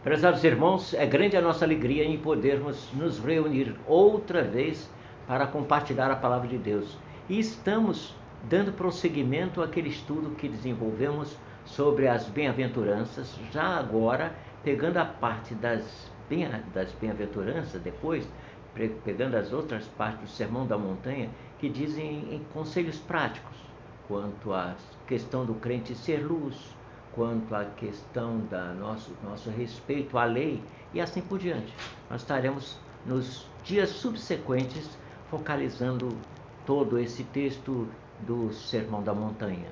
Prezados irmãos, é grande a nossa alegria em podermos nos reunir outra vez para compartilhar a palavra de Deus. E estamos dando prosseguimento àquele estudo que desenvolvemos sobre as bem-aventuranças, já agora pegando a parte das bem-aventuranças, depois pegando as outras partes do Sermão da Montanha, que dizem em conselhos práticos quanto à questão do crente ser luz, quanto à questão da nosso respeito à lei e assim por diante. Nós estaremos nos dias subsequentes focalizando todo esse texto do Sermão da Montanha.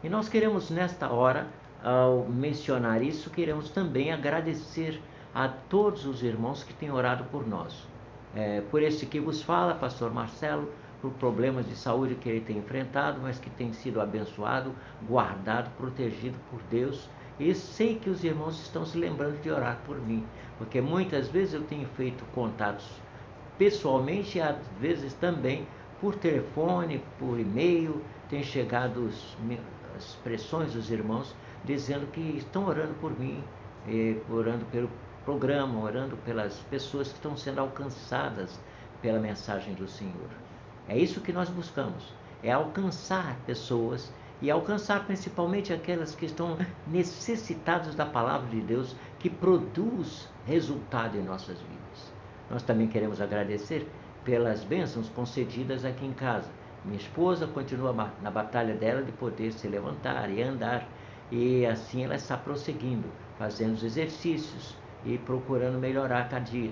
E nós queremos nesta hora, ao mencionar isso, queremos também agradecer a todos os irmãos que têm orado por nós. Por esse que vos fala, pastor Marcelo, por problemas de saúde que ele tem enfrentado, mas que tem sido abençoado, guardado, protegido por Deus. E sei que os irmãos estão se lembrando de orar por mim, porque muitas vezes eu tenho feito contatos pessoalmente e às vezes também por telefone, por e-mail, tem chegado as expressões dos irmãos dizendo que estão orando por mim, orando pelo programa, orando pelas pessoas que estão sendo alcançadas pela mensagem do Senhor. É isso que nós buscamos, é alcançar pessoas e alcançar principalmente aquelas que estão necessitadas da palavra de Deus, que produz resultado em nossas vidas. Nós também queremos agradecer pelas bênçãos concedidas aqui em casa. Minha esposa continua na batalha dela de poder se levantar e andar, e assim ela está prosseguindo, fazendo os exercícios e procurando melhorar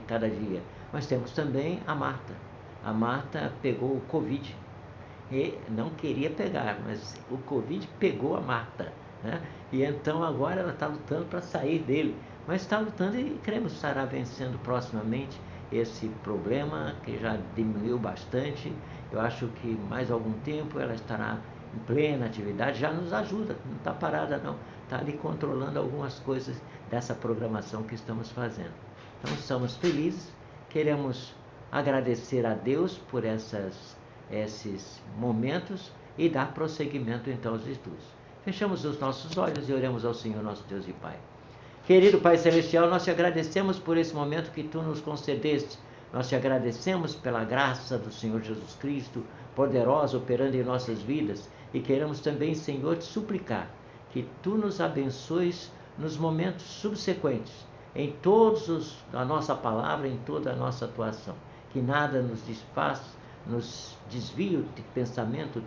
cada dia. Mas temos também a Marta. A Marta pegou o Covid e não queria pegar, mas o Covid pegou a Marta, né? E então agora ela está lutando para sair dele, mas está lutando e cremos que estará vencendo proximamente esse problema que já diminuiu bastante. Eu acho que mais algum tempo ela estará em plena atividade, já nos ajuda, não está parada não, está ali controlando algumas coisas dessa programação que estamos fazendo. Então estamos felizes, queremos agradecer a Deus por esses momentos e dar prosseguimento então aos estudos. Fechamos os nossos olhos e oremos ao Senhor nosso Deus e Pai. Querido Pai Celestial, nós te agradecemos por esse momento que Tu nos concedeste. Nós te agradecemos pela graça do Senhor Jesus Cristo, poderosa, operando em nossas vidas. E queremos também, Senhor, te suplicar que Tu nos abençoes nos momentos subsequentes, em todos a nossa palavra, em toda a nossa atuação. Que nada nos desfaça, nos desvie de pensamento,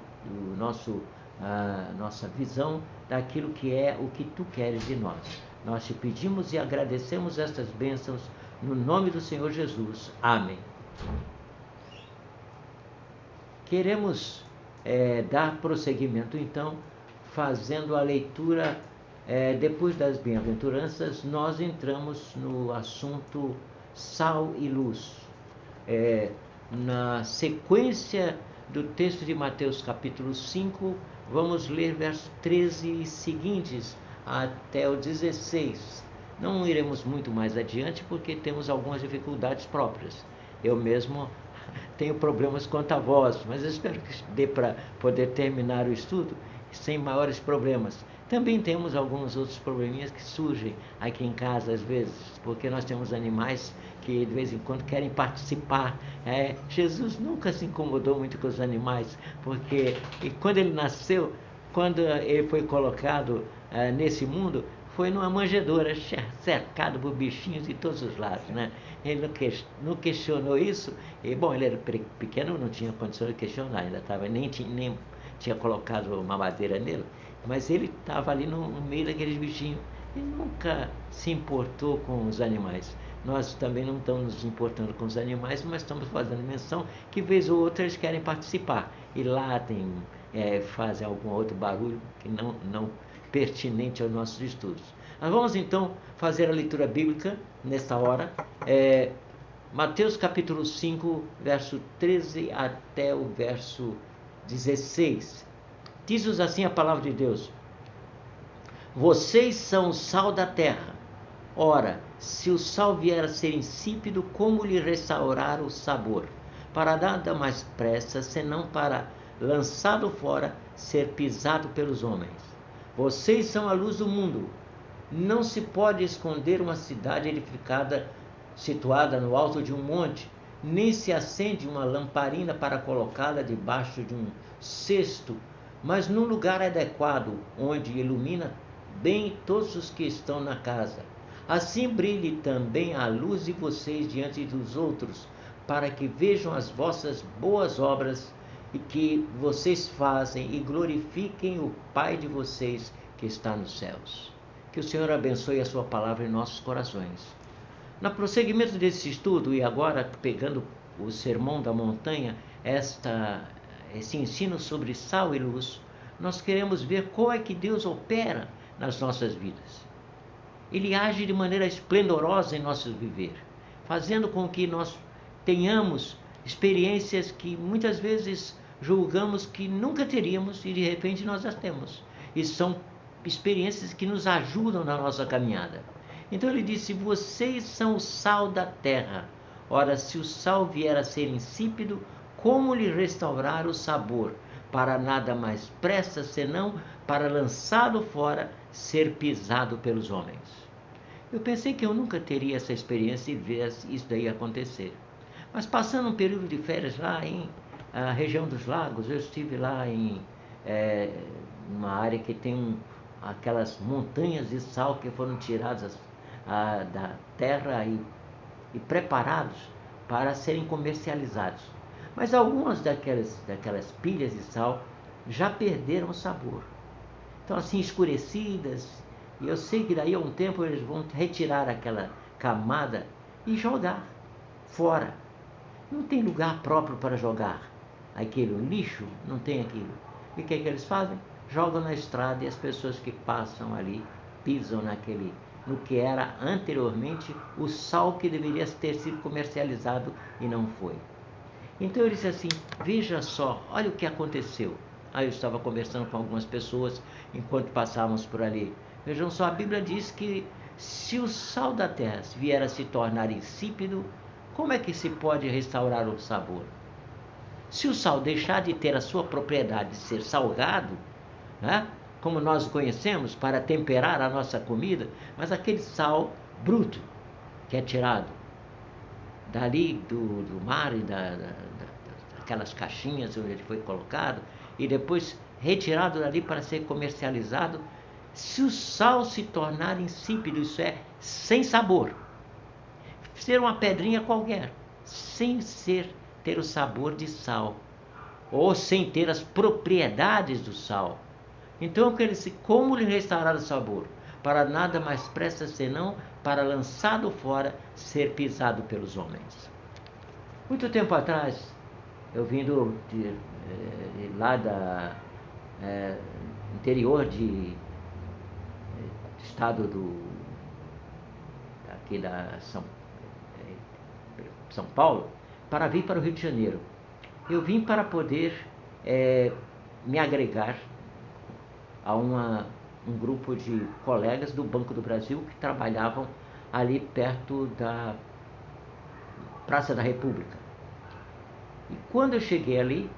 nossa visão daquilo que é o que Tu queres de nós. Nós te pedimos e agradecemos estas bênçãos no nome do Senhor Jesus. Amém. Queremos dar prosseguimento, então, fazendo a leitura. Depois das bem-aventuranças, nós entramos no assunto sal e luz. Na sequência do texto de Mateus capítulo 5, vamos ler versos 13 e seguintes até o 16. Não iremos muito mais adiante porque temos algumas dificuldades próprias. Eu mesmo tenho problemas quanto à voz, mas eu espero que dê para poder terminar o estudo sem maiores problemas. Também temos alguns outros probleminhas que surgem aqui em casa às vezes, porque nós temos animais que de vez em quando querem participar. Jesus nunca se incomodou muito com os animais, porque quando ele nasceu, quando ele foi colocado nesse mundo, foi numa manjedoura, cercado por bichinhos de todos os lados, né? Ele não questionou isso, e bom, ele era pequeno, não tinha condição de questionar, ainda estava, nem tinha colocado uma madeira nele, mas ele estava ali no meio daqueles bichinhos e nunca se importou com os animais. Nós também não estamos nos importando com os animais, mas estamos fazendo menção que vez ou outra eles querem participar e latem, fazem algum outro barulho que não pertinente aos nossos estudos. Nós vamos então fazer a leitura bíblica nesta hora. Mateus capítulo 5, verso 13 até o verso 16. Diz-nos assim a palavra de Deus: vocês são o sal da terra. Ora, se o sal vier a ser insípido, como lhe restaurar o sabor? Para nada mais pressa, senão para, lançado fora, ser pisado pelos homens. Vocês são a luz do mundo. Não se pode esconder uma cidade edificada, situada no alto de um monte, nem se acende uma lamparina para colocá-la debaixo de um cesto, mas num lugar adequado, onde ilumina bem todos os que estão na casa. Assim brilhe também a luz de vocês diante dos outros, para que vejam as vossas boas obras e que vocês fazem e glorifiquem o Pai de vocês que está nos céus. Que o Senhor abençoe a sua palavra em nossos corações. No prosseguimento desse estudo, e agora pegando o Sermão da Montanha, esse ensino sobre sal e luz, nós queremos ver como é que Deus opera nas nossas vidas. Ele age de maneira esplendorosa em nosso viver, fazendo com que nós tenhamos experiências que muitas vezes julgamos que nunca teríamos e de repente nós as temos. E são experiências que nos ajudam na nossa caminhada. Então ele disse: vocês são o sal da terra. Ora, se o sal vier a ser insípido, como lhe restaurar o sabor? Para nada mais presta senão para, lançado fora, ser pisado pelos homens. Eu pensei que eu nunca teria essa experiência e ver isso daí acontecer. Mas passando um período de férias lá em região dos lagos, eu estive lá em uma área que tem aquelas montanhas de sal que foram tiradas da terra e preparados para serem comercializados. Mas algumas daquelas pilhas de sal já perderam o sabor. Estão assim escurecidas, e eu sei que daí a um tempo eles vão retirar aquela camada e jogar fora. Não tem lugar próprio para jogar aquele lixo, não tem aquilo. E o que é que eles fazem? Jogam na estrada e as pessoas que passam ali pisam no que era anteriormente o sal que deveria ter sido comercializado e não foi. Então ele disse assim: veja só, olha o que aconteceu. Aí eu estava conversando com algumas pessoas enquanto passávamos por ali. Vejam só, a Bíblia diz que se o sal da terra vier a se tornar insípido, como é que se pode restaurar o sabor? Se o sal deixar de ter a sua propriedade de ser salgado, né, como nós o conhecemos, para temperar a nossa comida, mas aquele sal bruto que é tirado dali do mar e daquelas caixinhas onde ele foi colocado e depois retirado dali para ser comercializado, se o sal se tornar insípido, isso é, sem sabor, ser uma pedrinha qualquer, sem ter o sabor de sal, ou sem ter as propriedades do sal, então como lhe restaurar o sabor? Para nada mais presta senão para, lançado fora, ser pisado pelos homens. Muito tempo atrás, eu vindo lá da interior de estado aqui da São Paulo, para vir para o Rio de Janeiro. Eu vim para poder me agregar a um grupo de colegas do Banco do Brasil que trabalhavam ali perto da Praça da República. E quando eu cheguei ali,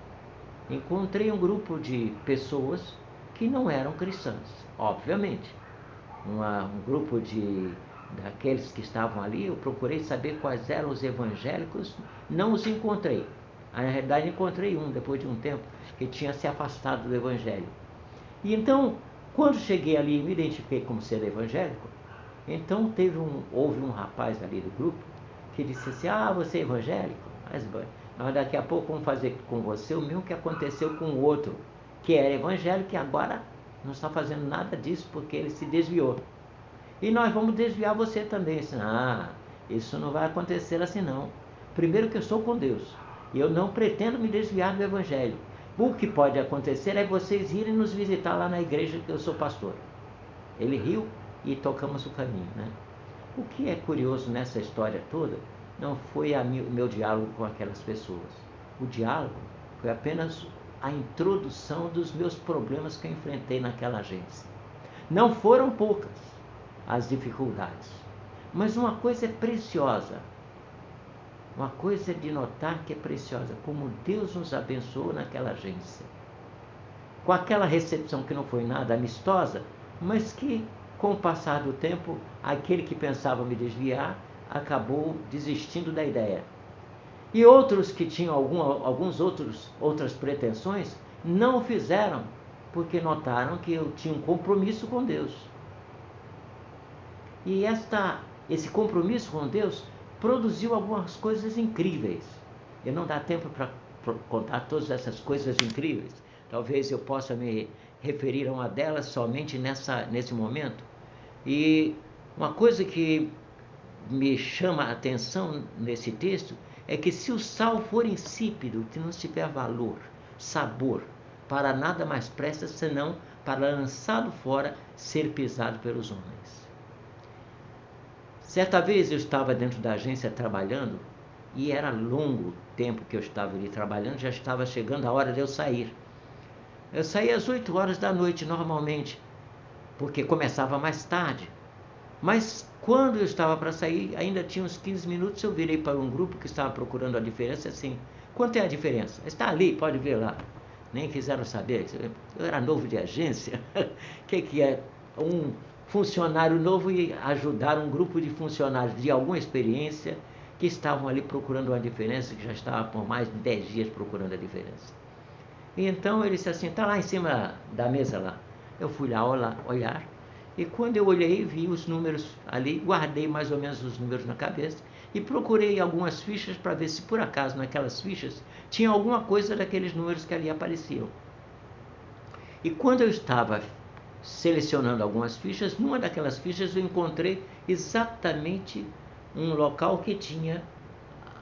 encontrei um grupo de pessoas que não eram cristãs, obviamente. Um grupo daqueles que estavam ali, eu procurei saber quais eram os evangélicos, não os encontrei. Na realidade, encontrei um, depois de um tempo, que tinha se afastado do evangelho. E então, quando cheguei ali e me identifiquei como ser evangélico, então houve um rapaz ali do grupo que disse assim: você é evangélico? Mas daqui a pouco vamos fazer com você o mesmo que aconteceu com o outro, que era evangélico e agora não está fazendo nada disso porque ele se desviou. E nós vamos desviar você também. Disse: isso não vai acontecer assim não. Primeiro que eu sou com Deus, e eu não pretendo me desviar do evangelho. O que pode acontecer é vocês irem nos visitar lá na igreja que eu sou pastor. Ele riu e tocamos o caminho, né? O que é curioso nessa história toda não foi o meu diálogo com aquelas pessoas. O diálogo foi apenas a introdução dos meus problemas que eu enfrentei naquela agência. Não foram poucas as dificuldades, mas uma coisa é preciosa. Uma coisa é de notar que é preciosa, como Deus nos abençoou naquela agência. Com aquela recepção que não foi nada amistosa, mas que Com o passar do tempo, aquele que pensava me desviar acabou desistindo da ideia. E outros que tinham outras pretensões não o fizeram, porque notaram que eu tinha um compromisso com Deus. E esse compromisso com Deus produziu algumas coisas incríveis. E não dá tempo para contar todas essas coisas incríveis. Talvez eu possa me referir a uma delas somente nesse momento. E uma coisa que me chama a atenção nesse texto é que se o sal for insípido, que não tiver valor, sabor, para nada mais presta senão para lançado fora, ser pisado pelos homens. Certa vez eu estava dentro da agência trabalhando, e era longo tempo que eu estava ali trabalhando, já estava chegando a hora de eu sair. Eu saía às 8 horas da noite normalmente, porque começava mais tarde. Mas quando eu estava para sair, ainda tinha uns 15 minutos, eu virei para um grupo que estava procurando a diferença, assim, quanto é a diferença? Está ali, pode ver lá. Nem quiseram saber, eu era novo de agência, o que é um funcionário novo e ajudar um grupo de funcionários de alguma experiência que estavam ali procurando uma diferença, que já estava por mais de 10 dias procurando a diferença. E então ele disse assim, está lá em cima da mesa lá. Eu fui lá olhar, e quando eu olhei, vi os números ali, guardei mais ou menos os números na cabeça, e procurei algumas fichas para ver se por acaso naquelas fichas tinha alguma coisa daqueles números que ali apareciam. E quando eu estava selecionando algumas fichas, numa daquelas fichas eu encontrei exatamente um local que tinha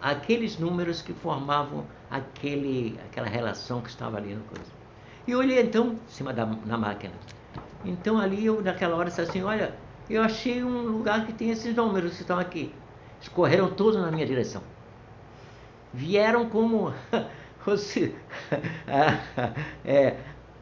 aqueles números que formavam aquela relação que estava ali no coisa. E olhei então em cima na máquina. Então ali eu naquela hora disse assim, olha, eu achei um lugar que tem esses números que estão aqui. Escorreram todos na minha direção. Vieram como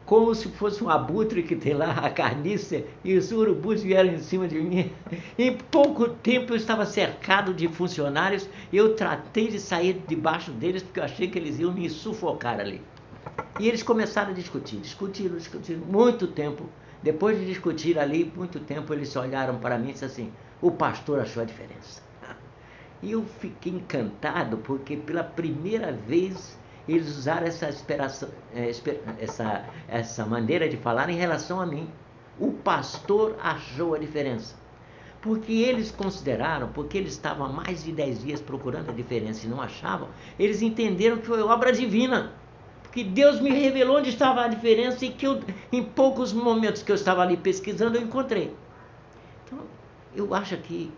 como se fosse um abutre que tem lá, a carniça, e os urubus vieram em cima de mim. Em pouco tempo eu estava cercado de funcionários, e eu tratei de sair debaixo deles, porque eu achei que eles iam me sufocar ali. E eles começaram a discutiram muito tempo. Depois de discutir ali muito tempo, eles olharam para mim e disseram assim, o pastor achou a diferença. E eu fiquei encantado, porque pela primeira vez eles usaram essa maneira de falar em relação a mim. O pastor achou a diferença. Porque eles consideraram, porque eles estavam há mais de 10 dias procurando a diferença e não achavam, eles entenderam que foi obra divina. Porque Deus me revelou onde estava a diferença e que em poucos momentos que eu estava ali pesquisando, eu encontrei. Então, eu acho que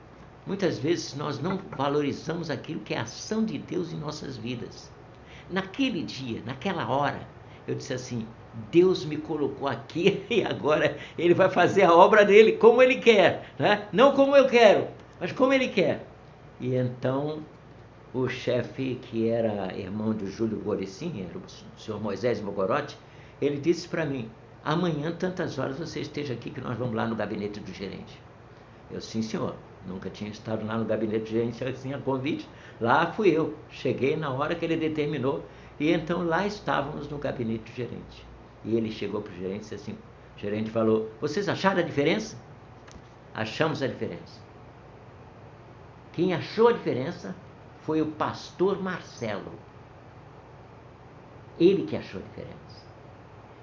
muitas vezes nós não valorizamos aquilo que é a ação de Deus em nossas vidas. Naquele dia, naquela hora, eu disse assim, Deus me colocou aqui e agora Ele vai fazer a obra dele como Ele quer, né? Não como eu quero, mas como Ele quer. E então o chefe, que era irmão de Júlio Goricin, era o senhor Moisés Mogorotti, ele disse para mim, amanhã tantas horas você esteja aqui que nós vamos lá no gabinete do gerente. Eu, sim senhor, nunca tinha estado lá no gabinete do gerente assim a convite. Lá fui eu, cheguei na hora que ele determinou, e então lá estávamos no gabinete do gerente. E ele chegou para o gerente e disse assim, o gerente falou, vocês acharam a diferença? Achamos a diferença. Quem achou a diferença foi o pastor Marcelo. Ele que achou a diferença.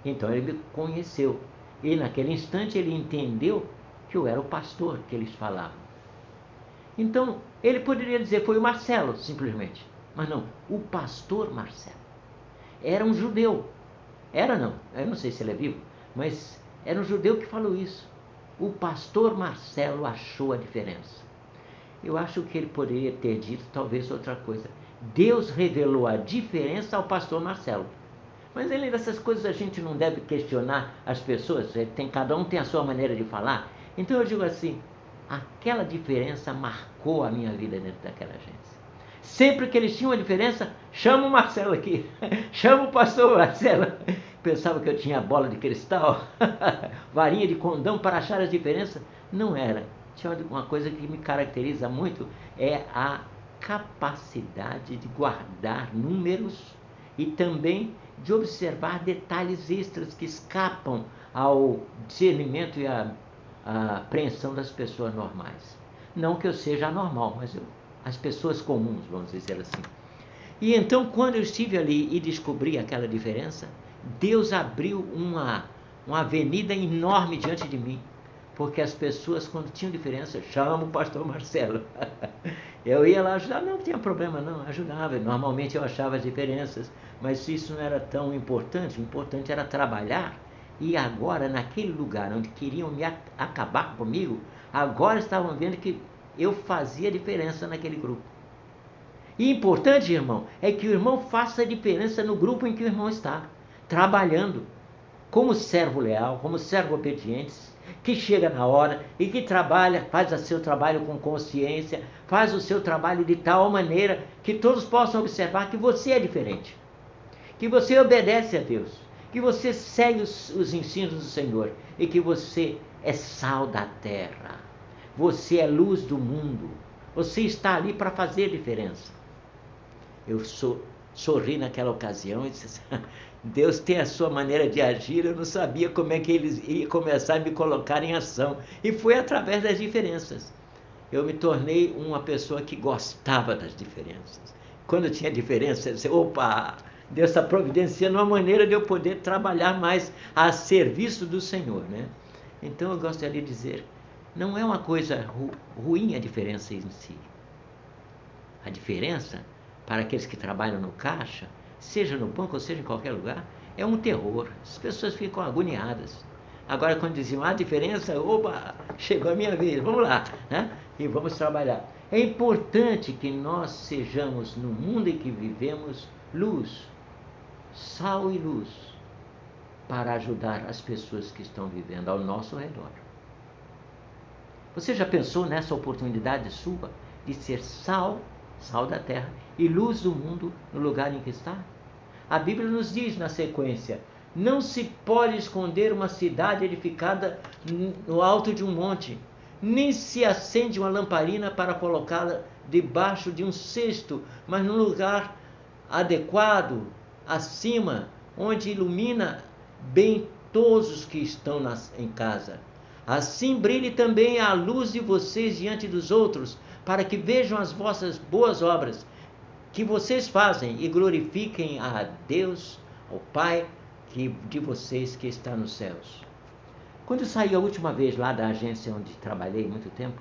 Então ele me conheceu. E naquele instante ele entendeu que eu era o pastor que eles falavam. Então ele poderia dizer, foi o Marcelo, simplesmente. Mas não, o pastor Marcelo. Era um judeu. Era não, eu não sei se ele é vivo, mas era um judeu que falou isso. O pastor Marcelo achou a diferença. Eu acho que ele poderia ter dito talvez outra coisa. Deus revelou a diferença ao pastor Marcelo. Mas além dessas coisas a gente não deve questionar as pessoas, cada um tem a sua maneira de falar. Então eu digo assim, aquela diferença marcou a minha vida dentro daquela agência. Sempre que eles tinham uma diferença, chama o Marcelo aqui, chama o pastor Marcelo. Pensava que eu tinha bola de cristal, varinha de condão para achar as diferenças. Não era. Tinha uma coisa que me caracteriza muito, é a capacidade de guardar números e também de observar detalhes extras que escapam ao discernimento e a apreensão das pessoas normais. Não que eu seja anormal, mas as pessoas comuns, vamos dizer assim. E então, quando eu estive ali e descobri aquela diferença, Deus abriu uma avenida enorme diante de mim, porque as pessoas, quando tinham diferença, chamam o pastor Marcelo. Eu ia lá ajudar, não tinha problema não, ajudava. Normalmente eu achava as diferenças, mas isso não era tão importante, o importante era trabalhar. E agora, naquele lugar onde queriam me acabar comigo, agora estavam vendo que eu fazia diferença naquele grupo. E importante, irmão, é que o irmão faça a diferença no grupo em que o irmão está, trabalhando, como servo leal, como servo obediente, que chega na hora e que trabalha, faz o seu trabalho com consciência, faz o seu trabalho de tal maneira que todos possam observar que você é diferente, que você obedece a Deus, que você segue os ensinos do Senhor e que você é sal da terra, você é luz do mundo, você está ali para fazer diferença. Eu sorri naquela ocasião e disse: Deus tem a sua maneira de agir, eu não sabia como é que eles iam começar a me colocar em ação. E foi através das diferenças. Eu me tornei uma pessoa que gostava das diferenças. Quando tinha diferença, eu disse: opa, Deus está providenciando uma maneira de eu poder trabalhar mais a serviço do Senhor, né? Então eu gostaria de dizer, não é uma coisa ruim a diferença em si. A diferença, para aqueles que trabalham no caixa, seja no banco ou seja em qualquer lugar, é um terror. As pessoas ficam agoniadas. Agora, quando diziam a diferença, opa, chegou a minha vez, vamos lá, né? E vamos trabalhar. É importante que nós sejamos, no mundo em que vivemos, luz, sal e luz, para ajudar as pessoas que estão vivendo ao nosso redor. Você já pensou nessa oportunidade sua de ser sal da terra e luz do mundo no lugar em que está? A Bíblia nos diz na sequência: não se pode esconder uma cidade edificada no alto de um monte, nem se acende uma lamparina para colocá-la debaixo de um cesto, mas num lugar adequado, acima, onde ilumina bem todos os que estão em casa. Assim brilhe também a luz de vocês diante dos outros, para que vejam as vossas boas obras que vocês fazem e glorifiquem a Deus, o Pai de vocês que está nos céus. Quando eu saí a última vez lá da agência onde trabalhei muito tempo,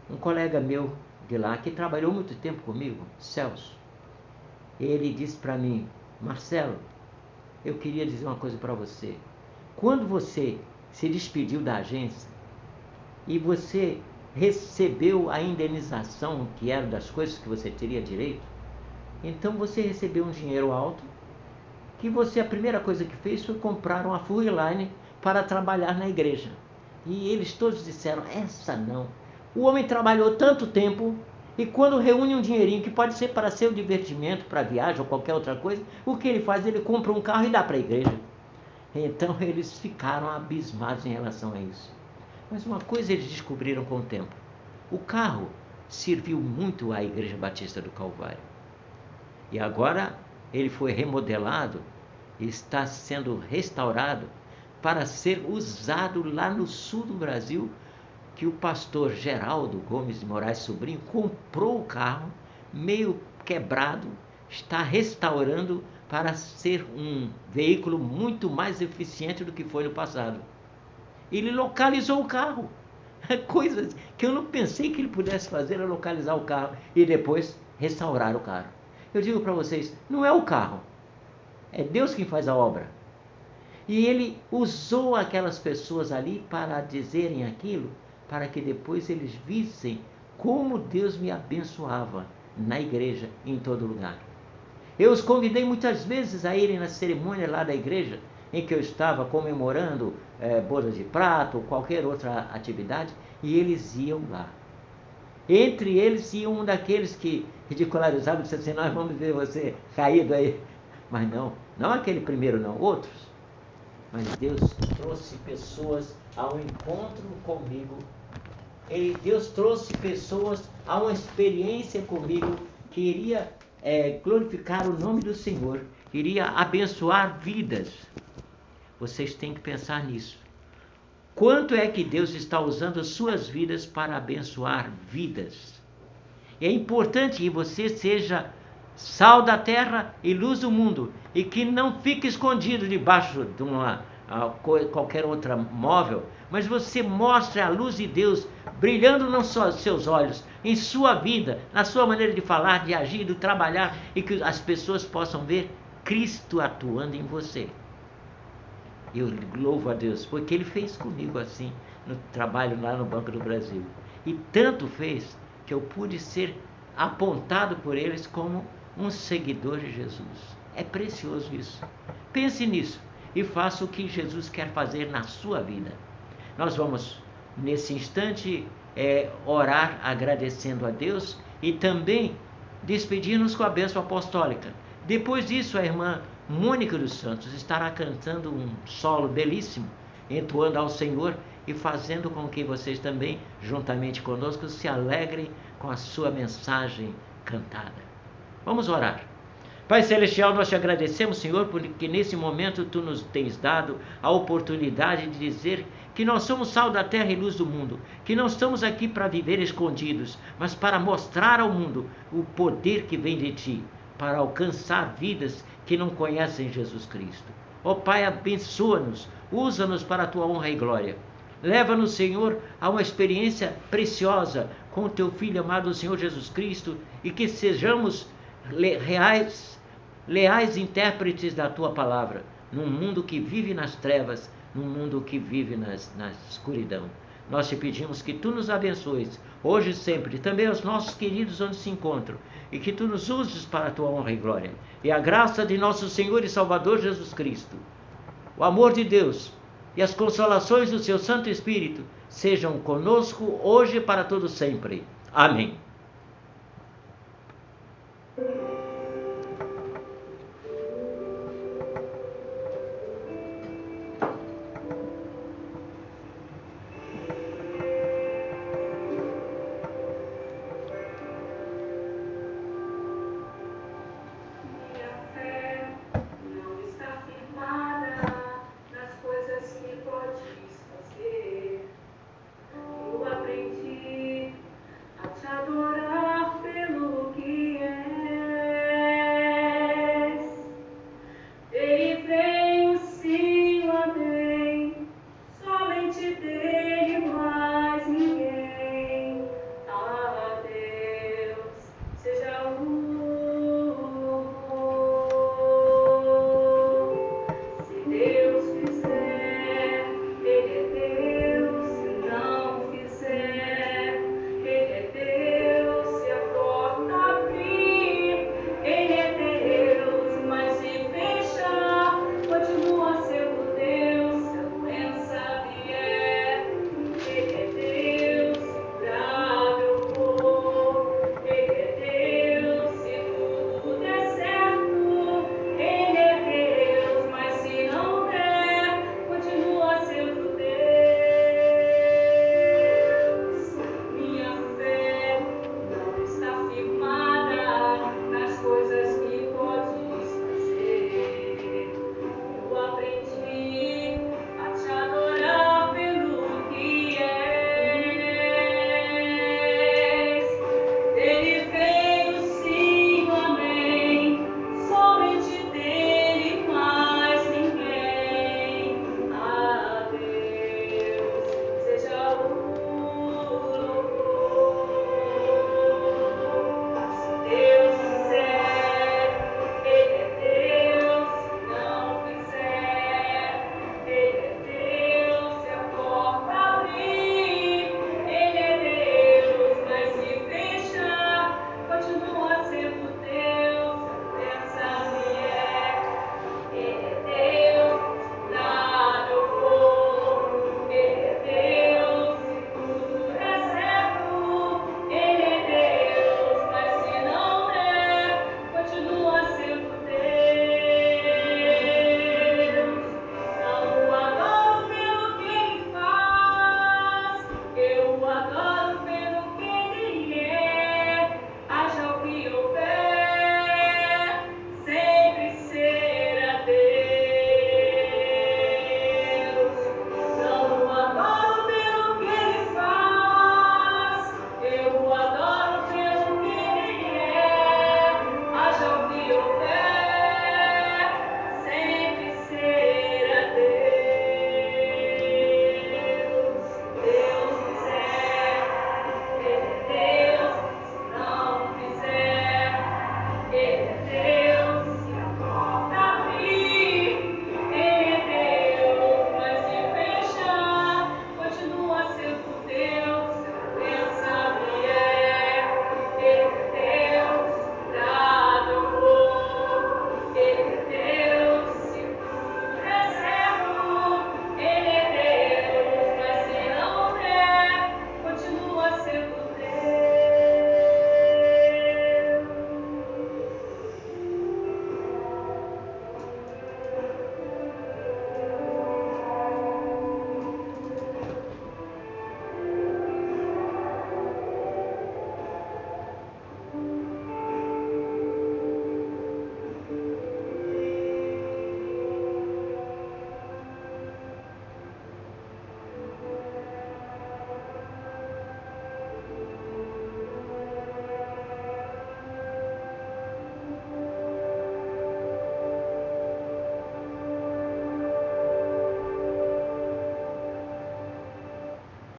um colega meu de lá, que trabalhou muito tempo comigo, Celso, ele disse para mim: Marcelo, eu queria dizer uma coisa para você. Quando você se despediu da agência e você recebeu a indenização que era das coisas que você teria direito, então você recebeu um dinheiro alto, que você, a primeira coisa que fez foi comprar uma Furriline para trabalhar na igreja. E eles todos disseram: essa não. O homem trabalhou tanto tempo e quando reúne um dinheirinho que pode ser para seu divertimento, para viagem ou qualquer outra coisa, o que ele faz? Ele compra um carro e dá para a igreja. Então eles ficaram abismados em relação a isso. Mas uma coisa eles descobriram com o tempo: o carro serviu muito à Igreja Batista do Calvário. E agora ele foi remodelado e está sendo restaurado para ser usado lá no sul do Brasil, que o pastor Geraldo Gomes de Moraes Sobrinho comprou o carro, meio quebrado, está restaurando para ser um veículo muito mais eficiente do que foi no passado. Ele localizou o carro. Coisas que eu não pensei que ele pudesse fazer, era localizar o carro e depois restaurar o carro. Eu digo para vocês, não é o carro, é Deus quem faz a obra. E ele usou aquelas pessoas ali para dizerem aquilo, para que depois eles vissem como Deus me abençoava na igreja e em todo lugar. Eu os convidei muitas vezes a irem na cerimônia lá da igreja, em que eu estava comemorando bodas de prata ou qualquer outra atividade, e eles iam lá. Entre eles ia um daqueles que ridicularizavam e disse assim: nós vamos ver você caído aí. Mas não aquele primeiro não, outros. Mas Deus trouxe pessoas ao encontro comigo. Deus trouxe pessoas a uma experiência comigo que iria glorificar o nome do Senhor, iria abençoar vidas. Vocês têm que pensar nisso. quanto é que Deus está usando suas vidas para abençoar vidas. E é importante que você seja sal da terra e luz do mundo, e que não fique escondido debaixo de qualquer outra móvel, mas você mostre a luz de Deus brilhando nos seus olhos, em sua vida, na sua maneira de falar, de agir, de trabalhar, e que as pessoas possam ver Cristo atuando em você. Eu louvo a Deus, porque Ele fez comigo assim, no trabalho lá no Banco do Brasil. E tanto fez que eu pude ser apontado por eles como um seguidor de Jesus. É precioso isso. Pense nisso e faça o que Jesus quer fazer na sua vida. Nós vamos, nesse instante, orar agradecendo a Deus e também despedir-nos com a bênção apostólica. Depois disso, a irmã Mônica dos Santos estará cantando um solo belíssimo, entoando ao Senhor e fazendo com que vocês também, juntamente conosco, se alegrem com a sua mensagem cantada. Vamos orar. Pai Celestial, nós te agradecemos, Senhor, porque nesse momento Tu nos tens dado a oportunidade de dizer que nós somos sal da terra e luz do mundo, que não estamos aqui para viver escondidos, mas para mostrar ao mundo o poder que vem de Ti, para alcançar vidas que não conhecem Jesus Cristo. Ó Pai, abençoa-nos, usa-nos para a Tua honra e glória. Leva-nos, Senhor, a uma experiência preciosa com o Teu Filho amado, o Senhor Jesus Cristo, e que sejamos leais intérpretes da Tua palavra, num mundo que vive nas trevas, num mundo que vive na escuridão. Nós te pedimos que Tu nos abençoes, hoje e sempre, e também aos nossos queridos onde se encontram, e que Tu nos uses para a Tua honra e glória. E a graça de nosso Senhor e Salvador Jesus Cristo, o amor de Deus e as consolações do Seu Santo Espírito sejam conosco hoje e para todo sempre. Amém.